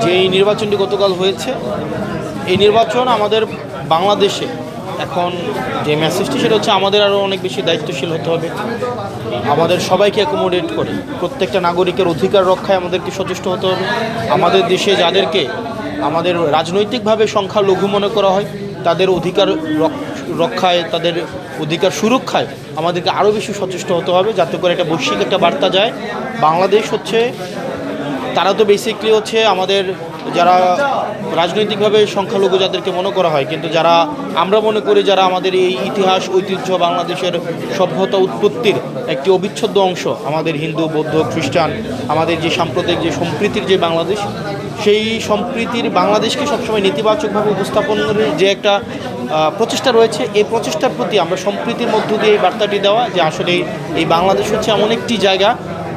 যে এই নির্বাচনটি গতকাল হয়েছে, এই নির্বাচন আমাদের বাংলাদেশে এখন যে মেসেজটি সেটা হচ্ছে আমাদের আরও অনেক বেশি দায়িত্বশীল হতে হবে। আমাদের সবাইকে অ্যাকোমোডেট করে প্রত্যেকটা নাগরিকের অধিকার রক্ষায় আমাদেরকে সচেষ্ট হতে হবে। আমাদের দেশে যাদেরকে আমাদের রাজনৈতিকভাবে সংখ্যালঘু মনে করা হয় তাদের অধিকার রক্ষায়, তাদের অধিকার সুরক্ষায় আমাদেরকে আরও বেশি সচেষ্ট হতে হবে, যাতে করে একটা বৈশ্বিক একটা বার্তা যায়। বাংলাদেশ হচ্ছে, তারা তো বেসিকলি হচ্ছে আমাদের যারা রাজনৈতিকভাবে সংখ্যালঘু যাদেরকে মনে করা হয়, কিন্তু যারা আমরা মনে করি যারা আমাদের এই ইতিহাস ঐতিহ্য বাংলাদেশের সভ্যতা উৎপত্তির একটি অবিচ্ছেদ্য অংশ, আমাদের হিন্দু বৌদ্ধ খ্রিস্টান, আমাদের যে সাম্প্রদায়িক যে সম্প্রীতির যে বাংলাদেশ, সেই সম্প্রীতির বাংলাদেশকে সবসময় নেতিবাচকভাবে উপস্থাপনের যে একটা প্রচেষ্টা রয়েছে, এই প্রচেষ্টার প্রতি আমরা সম্প্রীতির মধ্য দিয়ে এই বার্তাটি দেওয়া যে আসলে এই বাংলাদেশ হচ্ছে এমন একটি জায়গা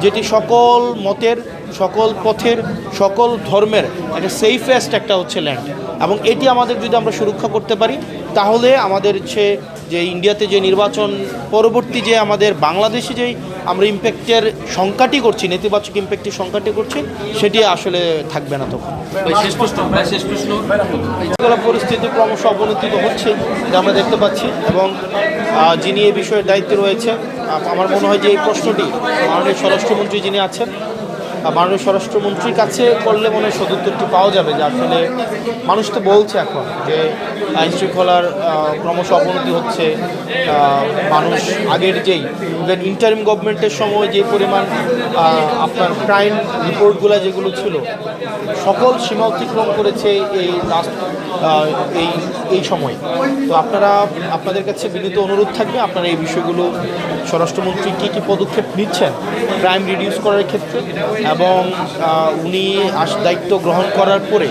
যেটি সকল মতের, সকল পথের, সকল ধর্মের একটা সেফেস্ট একটা হচ্ছে ল্যান্ড, এবং এটি আমাদের যদি আমরা সুরক্ষা করতে পারি তাহলে আমাদের হচ্ছে যে ইন্ডিয়াতে যে নির্বাচন পরবর্তী যে আমাদের বাংলাদেশে যেই আমরা ইম্প্যাক্টের সংখ্যাটি করছি, নেতিবাচক ইম্প্যাক্টের সংখ্যাটি করছি, সেটি আসলে থাকবে না তখন। পরিস্থিতি ক্রমশ অবনতি হচ্ছে, যা আমরা দেখতে পাচ্ছি, এবং যিনি এই বিষয়ের দায়িত্বে রয়েছে, আমার মনে হয় যে এই প্রশ্নটি মাননীয় স্বরাষ্ট্রমন্ত্রী যিনি আছেন, মাননীয় স্বরাষ্ট্রমন্ত্রীর কাছে করলে মনে হয় সদুত্তরটি পাওয়া যাবে যে আসলে মানুষ তো বলছে এখন যে আইন শৃঙ্খলার ক্রমশ অবনতি হচ্ছে। মানুষ আগের যেই ইভেন ইন্টারিম গভর্নমেন্টের সময় যে পরিমাণ আপনার ক্রাইম রিপোর্টগুলো যেগুলো ছিল সকল সীমা অতিক্রম করেছে এই লাস্ট এই সময়। তো আপনাদের কাছে বিনীত অনুরোধ থাকবে, আপনারা এই বিষয়গুলো স্বরাষ্ট্রমন্ত্রী কী কী পদক্ষেপ নিচ্ছেন ক্রাইম রিডিউস করার ক্ষেত্রে, এবং উনি দায়িত্ব গ্রহণ করার পরে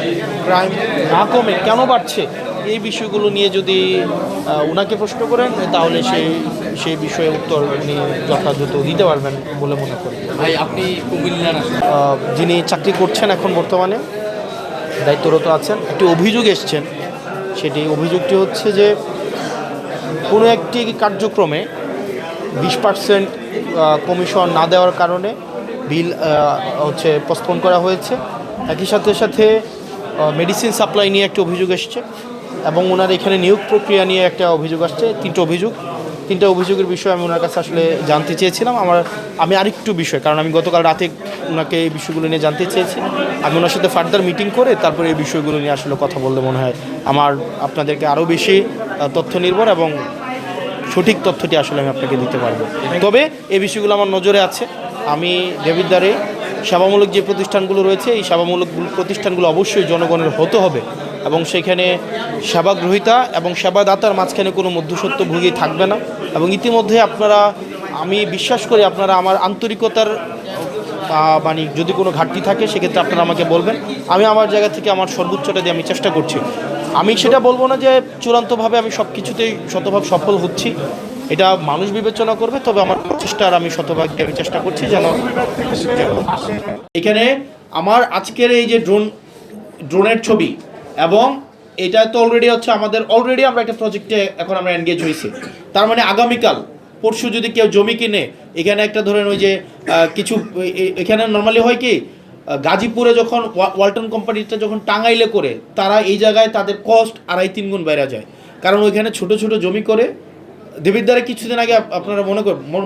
ক্রাইম না কমে কেন বাড়ছে, এই বিষয়গুলো নিয়ে যদি ওনাকে প্রশ্ন করেন তাহলে সেই বিষয়ে উত্তর উনি যথাযথ দিতে পারবেন বলে মনে করি। ভাই, আপনি কুমিল্লার যিনি চাকরি করছেন এখন বর্তমানে দায়িত্বরত আছেন, একটি অভিযোগ এসছেন। সেটি অভিযোগটি হচ্ছে যে কোনো একটি কার্যক্রমে 20% কমিশন না দেওয়ার কারণে বিল হচ্ছে পোস্টপোন করা হয়েছে। একই সাথে মেডিসিন সাপ্লাই নিয়ে একটা অভিযোগ এসছে, এবং ওনার এখানে নিয়োগ প্রক্রিয়া নিয়ে একটা অভিযোগ আসছে। তিনটা অভিযোগের বিষয়ে আমি ওনার কাছে আসলে জানতে চেয়েছিলাম। আমি আরেকটু বিষয়, কারণ আমি গতকাল রাতে ওনাকে এই বিষয়গুলো নিয়ে জানতে চেয়েছি, আমি ওনার সাথে ফার্দার মিটিং করে তারপরে এই বিষয়গুলো নিয়ে আসলে কথা বললে মনে হয় আপনাদেরকে আরও বেশি তথ্য নির্ভর এবং সঠিক তথ্যটি আসলে আমি আপনাকে দিতে পারবো। তবে এই বিষয়গুলো আমার নজরে আছে। আমি দেবিদ্বারে সেবামূলক যে প্রতিষ্ঠানগুলো রয়েছে, এই সেবামূলক প্রতিষ্ঠানগুলো অবশ্যই জনগণের হতে হবে, এবং সেখানে সেবাগ্রহীতা এবং সেবাদাতার মাঝখানে কোনো মধ্যস্বত্বভোগী থাকবে না। এবং ইতিমধ্যে আমি বিশ্বাস করি আপনারা আমার আন্তরিকতার মানে যদি কোনো ঘাটতি থাকে সেক্ষেত্রে আপনারা আমাকে বলবেন। আমি আমার জায়গা থেকে আমার সর্বোচ্চটা দিয়ে আমি চেষ্টা করছি। আমি সেটা বলবো না যে চূড়ান্তভাবে আমি সব কিছুতেই শতভাগ সফল হচ্ছি, এটা মানুষ বিবেচনা করবে, তবে আমার প্রচেষ্টার আমি শতভাগ আমি চেষ্টা করছি যেন এখানে আমার আজকের এই যে ড্রোনের ছবি, এবং এটা তো অলরেডি হচ্ছে অলরেডি আমরা একটা প্রজেক্টে এখন আমরা এনগেজ হয়েছি। তার মানে আগামীকাল পরশু যদি কেউ জমি কিনে, এখানে একটা ধরেন ওই যে কিছু এখানে নর্মালি হয় কি, গাজীপুরে যখন ওয়ালটন কোম্পানিটা যখন টাঙ্গাইলে করে, তারা এই জায়গায় তাদের কস্ট 2.5-3 গুণ বেড়ে যায়, কারণ ওইখানে ছোট ছোট জমি করে। দেবিদ্বারে কিছুদিন আগে আপনারা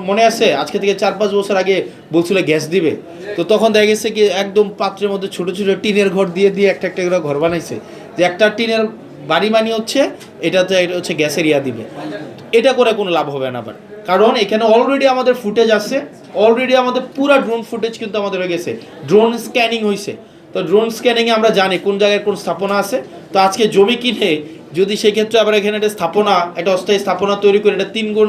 মনে আছে, আজকে থেকে 4-5 বছর আগে বলছিল গ্যাস দিবে, তো তখন দেখা গেছে কি একদম পাত্রের মধ্যে ছোট ছোট টিনের ঘর দিয়ে একটা করে ঘর বানাইছে, যে একটা টিনের বাড়ি মানি হচ্ছে এটা হচ্ছে গ্যাসের দিবে। এটা করে কোনো লাভ হবে না আবার, কারণ এখানে অলরেডি আমাদের ফুটেজ আছে, অলরেডি আমাদের পুরো ড্রোন ফুটেজ কিন্তু আমাদের হয়ে গেছে, ড্রোন স্ক্যানিং হয়েছে। তো ড্রোন স্ক্যানিংয়ে আমরা জানি কোন জায়গায় কোন স্থাপনা আছে। তো আজকে জমি কিনে যদি সেক্ষেত্রে আবার এখানে একটা অস্থায়ী স্থাপনা তৈরি করে এটা 3 গুণ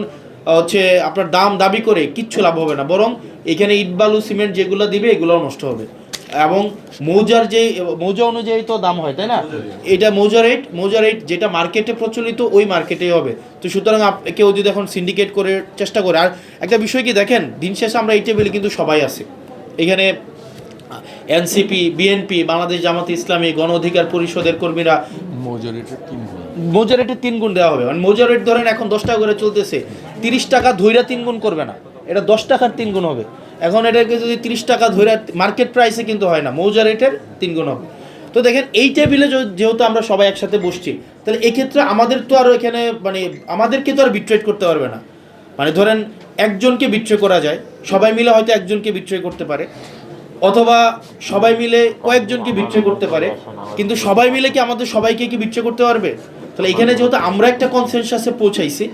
হচ্ছে আপনার দাবি করে কিচ্ছু লাভ হবে না, বরং এখানে ইট বালু সিমেন্ট যেগুলো দিবে এগুলোও নষ্ট হবে। এবং মৌজা অনুযায়ী তো দাম হয়, তাই না? এটা মৌজা রেট যেটা মার্কেটে প্রচলিত ওই মার্কেটেই হবে। তো সুতরাং কেউ যদি এখন সিন্ডিকেট করে চেষ্টা করে, আর একটা বিষয় কি দেখেন, দিন শেষে আমরা এই টেবিলে কিন্তু সবাই আছি এখানে, এনসিপি, বিএনপি, বাংলাদেশ জামাতে ইসলামী, গণ অধিকার পরিষদের কর্মীরা। মৌজা রেটের 3 গুণ দেওয়া হবে, মানে মৌজা রেট ধরেন এখন 10 টাকা করে চলতেছে, 30 টাকা ধইরা 3 গুণ করবে না, এটা 10 টাকার 3 গুণ হবে। এখন এটাকে যদি 30 টাকা ধরে মার্কেট প্রাইসে কিন্তু হয় না, মৌজা রেটের 3 গুণ হবে। তো দেখেন এই টেবিলে যেহেতু আমরা সবাই একসাথে বসছি, তাহলে এক্ষেত্রে আমাদের তো আর এখানে মানে আমাদেরকে তো আর বিট্রেট করতে পারবে না। মানে ধরেন একজনকে বিট্রে করা যায়, সবাই মিলে হয়তো একজনকে বিট্রে করতে পারে, অথবা সবাই মিলে কয়েকজনকে বিট্রে করতে পারে, কিন্তু সবাই মিলে কি আমাদের সবাইকে কি বিট্রে করতে পারবে? তাহলে এখানে যেহেতু আমরা একটা কনসেনসাসে পৌঁছাইছি,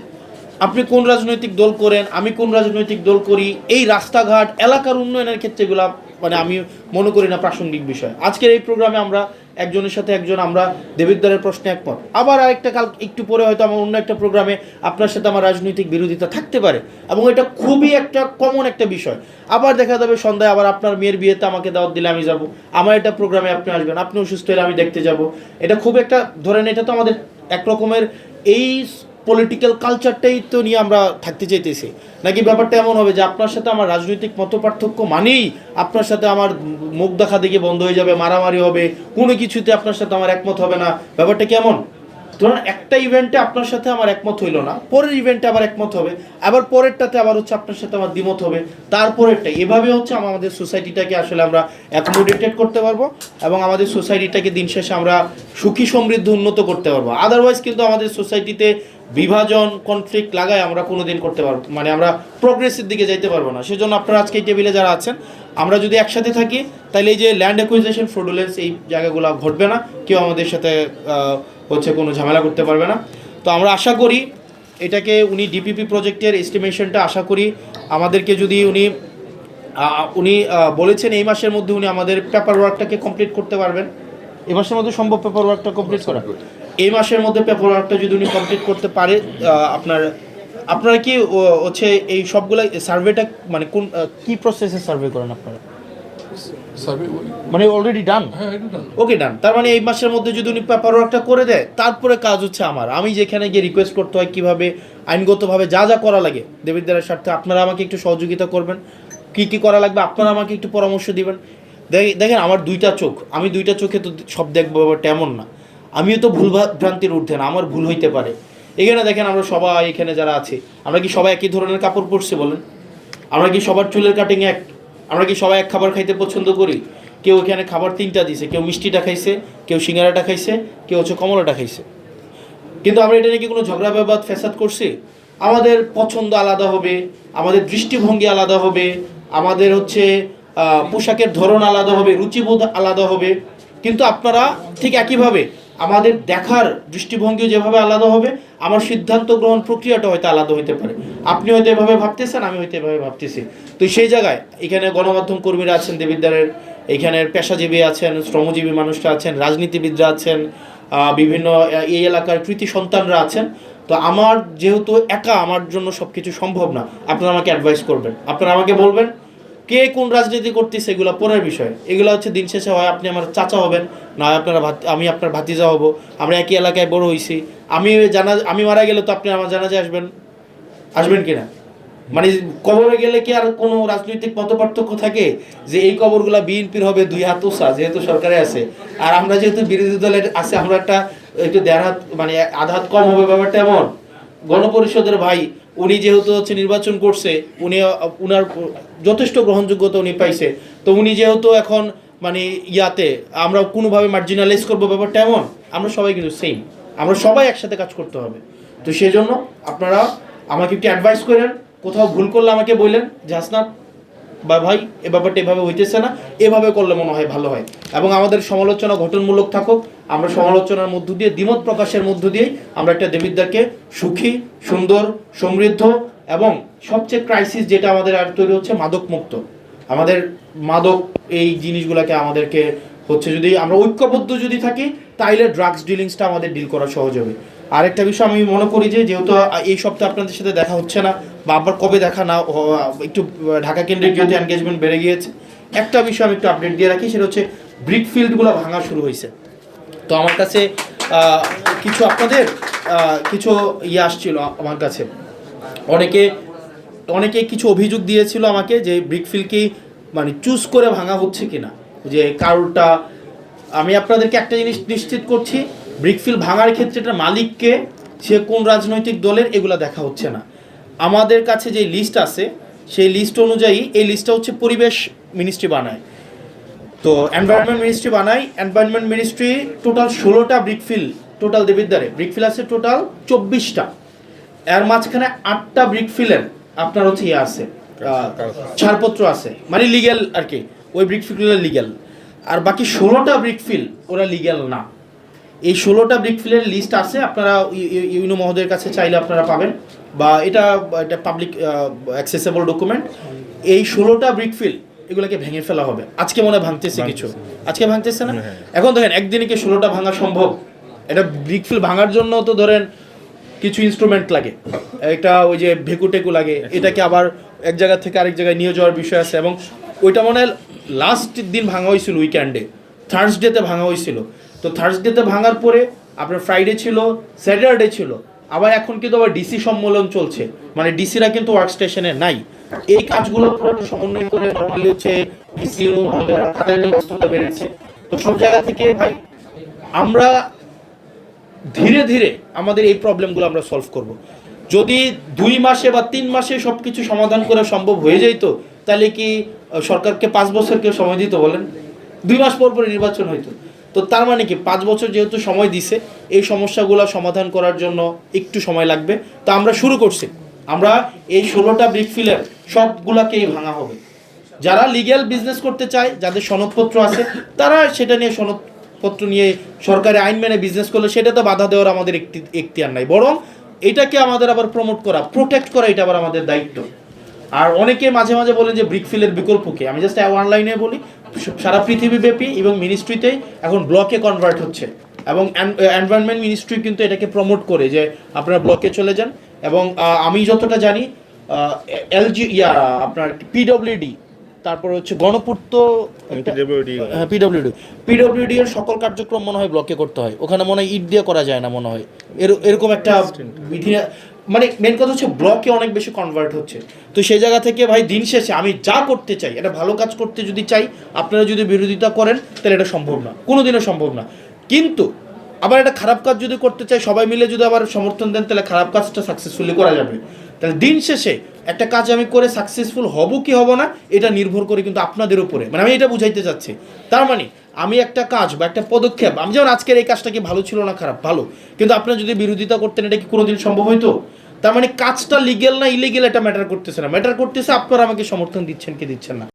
আপনি কোন রাজনৈতিক দল করেন, আমি কোন রাজনৈতিক দল করি, এই রাস্তাঘাট এলাকার উন্নয়নের ক্ষেত্রে এগুলো মানে আমি মনে করি না প্রাসঙ্গিক বিষয়। আজকের এই প্রোগ্রামে আমরা একজনের সাথে একজন আমরা দেবিদ্বারের প্রশ্নে একমত, আবার আরেকটা কাল একটু পরে হয়তো আমার অন্য একটা প্রোগ্রামে আপনার সাথে আমার রাজনৈতিক বিরোধিতা থাকতে পারে, এবং এটা খুবই একটা কমন একটা বিষয়। আবার দেখা যাবে সন্ধ্যায় আবার আপনার মেয়ের বিয়েতে আমাকে দাওয়াত দিলে আমি যাব, আমার একটা প্রোগ্রামে আপনি আসবেন, আপনি অসুস্থ হলে আমি দেখতে যাব। এটা খুব একটা ধরেন এটা তো আমাদের এক রকমের এই পলিটিক্যাল কালচারটাই তো নিয়ে আমরা থাকতে চাইতেছি, নাকি ব্যাপারটা এমন হবে যে আপনার সাথে আমার রাজনৈতিক মত পার্থক্য মানেই আপনার সাথে আমার মুখ দেখা দেখে বন্ধ হয়ে যাবে, মারামারি হবে, কোনো কিছুতে আপনার সাথে আমার একমত হবে না? ব্যাপারটা কেমন? ধরুন একটা ইভেন্টে আপনার সাথে আমার একমত হইলো না, পরের ইভেন্টে আবার একমত হবে, আবার পরেরটাতে আবার হচ্ছে আপনার সাথে আমার দ্বিমত হবে, তারপরেরটা, এভাবে হচ্ছে আমাদের সোসাইটিটাকে আসলে আমরা অ্যাকোমোডেটেড করতে পারবো, এবং আমাদের সোসাইটিটাকে দিন শেষে আমরা সুখী সমৃদ্ধ উন্নত করতে পারবো। আদারওয়াইজ কিন্তু আমাদের সোসাইটিতে বিভাজন কনফ্লিক্ট লাগায় আমরা কোনোদিন করতে পারবো, মানে আমরা প্রোগ্রেসের দিকে যাইতে পারবো না। সেজন্য আপনারা আজকে এই টেবিলে যারা আছেন, আমরা যদি একসাথে থাকি তাহলে এই যে ল্যান্ড অ্যাকুইজিশন ফ্রডুলেন্স এই জায়গাগুলো ঘটবে না, কেউ আমাদের সাথে হচ্ছে কোনো ঝামেলা করতে পারবে না। তো আমরা আশা করি এটাকে উনি ডিপিপি প্রজেক্টের এস্টিমেশনটা আশা করি আমাদেরকে যদি উনি বলেছেন এই মাসের মধ্যে উনি আমাদের পেপার ওয়ার্কটাকে কমপ্লিট করতে পারবেন। এই মাসের মধ্যে সম্ভব পেপার ওয়ার্কটা কমপ্লিট করা? এই মাসের মধ্যে পেপার ওয়ার্কটা যদি উনি কমপ্লিট করতে পারে, আপনারা কি হচ্ছে এই সবগুলো সার্ভেটা মানে কোন কি প্রসেসে সার্ভে করেন আপনারা? মানে অলরেডি ডান? ওকে, ডান। তার মানে এই মাসের মধ্যে যদি উনি পেপার ওয়ার্কটা করে দেয়, তারপরে কাজ হচ্ছে আমার, আমি যেখানে গিয়ে রিকোয়েস্ট করতে হয় কীভাবে আইনগতভাবে যা যা করা লাগে দেবিদ্বারের স্বার্থে আপনারা আমাকে একটু সহযোগিতা করবেন, কি কি করা লাগবে আপনারা আমাকে একটু পরামর্শ দিবেন। দেখেন আমার দুইটা চোখ, আমি দুইটা চোখে তো সব দেখবো, ব্যাপারটা এমন না। আমিও তো ভুল ভ্রান্তির ঊর্ধ্বে না, আমার ভুল হইতে পারে। এখানে দেখেন আমরা সবাই এখানে যারা আছি, আমরা কি সবাই একই ধরনের কাপড় পরছি বলেন? আমরা কি সবার চুলের কাটিং এক? আমরা কি সবাই এক খাবার খাইতে পছন্দ করি? কেউ এখানে খাবার তিনটা দিছে, কেউ মিষ্টিটা খাইছে, কেউ সিঙ্গারাটা খাইছে, কেউ হচ্ছে কমলাটা খাইছে, কিন্তু আমরা এটা নাকি কোনো ঝগড়া বিবাদ ফ্যাসাদ করছি? আমাদের পছন্দ আলাদা হবে, আমাদের দৃষ্টিভঙ্গি আলাদা হবে, আমাদের হচ্ছে পোশাকের ধরন আলাদা হবে, রুচিবোধ আলাদা হবে, কিন্তু আপনারা ঠিক একইভাবে আমাদের দেখার দৃষ্টিভঙ্গিও যেভাবে আলাদা হবে, আমার সিদ্ধান্ত গ্রহণ প্রক্রিয়াটা হয়তো আলাদা হতে পারে। আপনি হয়তো এভাবে ভাবতেছেন, আমি হয়তো এভাবে ভাবতেছি। তো সেই জায়গায় এখানে গণমাধ্যম কর্মীরা আছেন দেবিদ্বারের, এখানের পেশাজীবী আছেন, শ্রমজীবী মানুষরা আছেন, রাজনীতিবিদরা আছেন, বিভিন্ন এই এলাকার কৃতি সন্তানরা আছেন। তো আমার যেহেতু একা আমার জন্য সব কিছু সম্ভব না, আপনারা আমাকে অ্যাডভাইস করবেন, আপনারা আমাকে বলবেন কে কোন রাজনীতি করতেছে, এগুলো পরের বিষয়। এগুলো হচ্ছে দিন শেষে হয় আপনি আমার চাচা হবেন, না আপনারা আমি আপনার ভাতিজা হব, আমরা একই এলাকায় বড় হয়েছি, আমি মারা গেলে তো আপনি আমার জানাজে আসবেন কিনা? মানে কবরে গেলে কি আর কোনো রাজনৈতিক মতপার্থক্য থাকে যে এই কবরগুলা বিএনপির হবে 2 হাত উঁচা যেহেতু সরকারে আছে, আর আমরা যেহেতু বিরোধী দলের আছে আমরা একটু 1.5 হাত মানে আধা হাত কম হবে? ব্যাপারটা এমন। গণপরিষদের ভাই উনি যেহেতু হচ্ছে নির্বাচন করছে, উনার যথেষ্ট গ্রহণযোগ্যতা উনি পাইছে, তো উনি যেহেতু এখন মানে ইয়াতে আমরা কোনোভাবে মার্জিনালাইজ করবো, ব্যাপারটা এমন। আমরা সবাই কিন্তু সেম, আমরা সবাই একসাথে কাজ করতে হবে। তো সেই জন্য আপনারা আমাকে একটু অ্যাডভাইস করেন, কোথাও ভুল করলে আমাকে বললেন যে হাসনাত বা ভাই এ ব্যাপারটা এভাবে হইতেছে না, এভাবে করলে মনে হয় ভালো হয়। এবং আমাদের সমালোচনা গঠনমূলক থাকুক, আমরা সমালোচনার মধ্য দিয়ে দ্বিমত প্রকাশের মধ্য দিয়েই আমরা একটা দেবিদ্বারকে সুখী, সুন্দর, সমৃদ্ধ এবং সবচেয়ে ক্রাইসিস যেটা আমাদের আর তৈরি হচ্ছে মাদক মুক্ত। আমাদের মাদক এই জিনিসগুলোকে আমাদেরকে হচ্ছে যদি আমরা ঐক্যবদ্ধ যদি থাকি, তাইলে ড্রাগস ডিলিংসটা আমাদের ডিল করা সহজ হবে। আরেকটা বিষয় আমি মনে করি যে যেহেতু এই সপ্তাহে আপনাদের সাথে দেখা হচ্ছে না, বা আবার কবে দেখা না, একটু ঢাকা কেন্দ্রিক যেহেতু এনগেজমেন্ট বেড়ে গিয়েছে, একটা বিষয় আমি একটু আপডেট দিয়ে রাখি, সেটা হচ্ছে ব্রিক ফিল্ডগুলো ভাঙা শুরু হয়েছে। তো আমার কাছে কিছু আপনাদের কিছু আসছিল আমার কাছে, অনেকে কিছু অভিযোগ দিয়েছিল আমাকে যে ব্রিক ফিল্ডকেই মানে চুজ করে ভাঙা হচ্ছে কিনা, যে কারোরটা। আমি আপনাদেরকে একটা জিনিস নিশ্চিত করছি, ব্রিকফিল ভাঙার ক্ষেত্রে এটা মালিককে, সে কোন রাজনৈতিক দলের, এগুলো দেখা হচ্ছে না। আমাদের কাছে যে লিস্ট আছে সেই লিস্ট অনুযায়ী, এই লিস্টটা হচ্ছে পরিবেশ মিনিস্ট্রি বানায়, তো এনভায়রনমেন্ট মিনিস্ট্রি বানাই, এনভায়রনমেন্ট মিনিস্ট্রি টোটাল 16টা ব্রিকফিল টোটাল দেবিদ্বারে ব্রিকফিল আছে টোটাল 24টা, এর মাঝখানে 8টা ব্রিকফিলের আপনার হচ্ছে ইয়ে আছে ছাড়পত্র আছে, মানে লিগ্যাল আর কি, ওই ব্রিকফিলগুলো লিগ্যাল, আর বাকি 16টা ব্রিকফিল ওরা লিগ্যাল না। এই 16টা ব্রিকফিলের লিস্ট আছে, আপনারা ইউনো মহোদয়ের কাছে চাইলে আপনারা পাবেন, বা এটা পাবলিক অ্যাক্সেসেবল ডকুমেন্ট। এই 16টা ব্রিকফিল এগুলোকে ভেঙে ফেলা হবে, আজকে মনে ভাঙতেছে কিছু, আজকে ভাঙতেছে না। এখন দেখেন একদিনে কি 16টা ভাঙা সম্ভব? এটা ব্রিকফিল ভাঙার জন্য তো ধরেন কিছু ইনস্ট্রুমেন্ট লাগে, একটা ওই যে ভেকুটেকু লাগে, এটাকে আবার এক জায়গা থেকে আরেক জায়গায় নিয়ে যাওয়ার বিষয় আছে, এবং ওইটা মনে হয় লাস্ট দিন ভাঙা হয়েছিল উইকেন্ডে, থার্সডেতে ভাঙা হয়েছিল। তো থার্সডেতে ভাঙার পরে আপনার ফ্রাইডে ছিল, স্যাটারডে ছিল, আবার এখন কিন্তু আবার ডিসি সম্মেলন চলছে, মানে ডিসিরা কিন্তু ওয়ার্ক স্টেশনে নাই। এই কাজগুলো সমন্বয় করে নরমালি হচ্ছে বেড়েছে। তো সব জায়গা থেকে ভাই আমরা ধীরে ধীরে আমাদের এই প্রবলেমগুলো আমরা সলভ করব। যদি 2 মাসে বা 3 মাসে সব কিছু সমাধান করা সম্ভব হয়ে যেত, তাহলে কি সরকারকে 5 বছর কেউ সময় দিত বলেন? 2 মাস পর পরে নির্বাচন হইতো। তো তার মানে কি 5 বছর যেহেতু সময় দিছে, এই সমস্যাগুলো সমাধান করার জন্য একটু সময় লাগবে। তো আমরা শুরু করছি, আমরা এই 16টা ব্রিকফিলের সবগুলাকেই ভাঙা হবে। যারা লিগ্যাল বিজনেস করতে চায়, যাদের সনদপত্র আছে, তারা সেটা নিয়ে সনদপত্র নিয়ে সরকারি আইন মেনে বিজনেস করলে সেটা তো বাধা দেওয়ার আমাদের এখতিয়ার নাই, বরং এটাকে আমাদের আবার প্রমোট করা, প্রোটেক্ট করা, এটা আবার আমাদের দায়িত্ব। আর অনেকে মাঝে মাঝে বলেন যে ব্রিকফিলের বিকল্প কি, আমি জাস্ট অনলাইনে বলি, সারা পৃথিবীব্যাপী এবং মিনিস্ট্রিতেই এখন ব্লকে কনভার্ট হচ্ছে, এবং এনভায়রনমেন্ট মিনিস্ট্রি কিন্তু এটাকে প্রমোট করে যে আপনারা ব্লকে চলে যান। এবং আমি যতটা জানি এলজি আপনার পিডব্লিউডি, তারপর হচ্ছে গণপূর্ত, পিডব্লিউডি এর সকল কার্যক্রম মনে হয় ব্লকে করতে হয়, ওখানে মনে হয় ইট দিয়ে করা যায় না মনে হয়, এরকম একটা বিধি। মানে মেন কথা হচ্ছে ব্লকে অনেক বেশি কনভার্ট হচ্ছে। তো সেই জায়গা থেকে ভাই দিন শেষে আমি যা করতে চাই, এটা ভালো কাজ করতে যদি চাই, আপনারা যদি বিরোধিতা করেন তাহলে এটা সম্ভব না, কোনোদিনও সম্ভব না। কিন্তু আবার একটা খারাপ কাজ যদি করতে চাই, সবাই মিলে যদি আবার সমর্থন দেন, তাহলে খারাপ কাজটা সাকসেসফুলি করা যাবে। তাহলে দিন শেষে একটা কাজ আমি করে সাকসেসফুল হব কি হব না, এটা নির্ভর করে কিন্তু আপনাদের উপরে, মানে আমি এটা বুঝাইতে চাচ্ছি। তার মানে আমি একটা কাজ বা একটা পদক্ষেপ, আমি যেমন আজকের এই কাজটা কি ভালো ছিল না খারাপ, ভালো, কিন্তু আপনারা যদি বিরোধিতা করতেন, এটা কি কোনোদিন সম্ভব হইতো? তার মানে কাজটা লিগেল না ইলিগেল এটা ম্যাটার করতেছে না, ম্যাটার করতেছে আপনারা আমাকে সমর্থন দিচ্ছেন কি দিচ্ছেন না।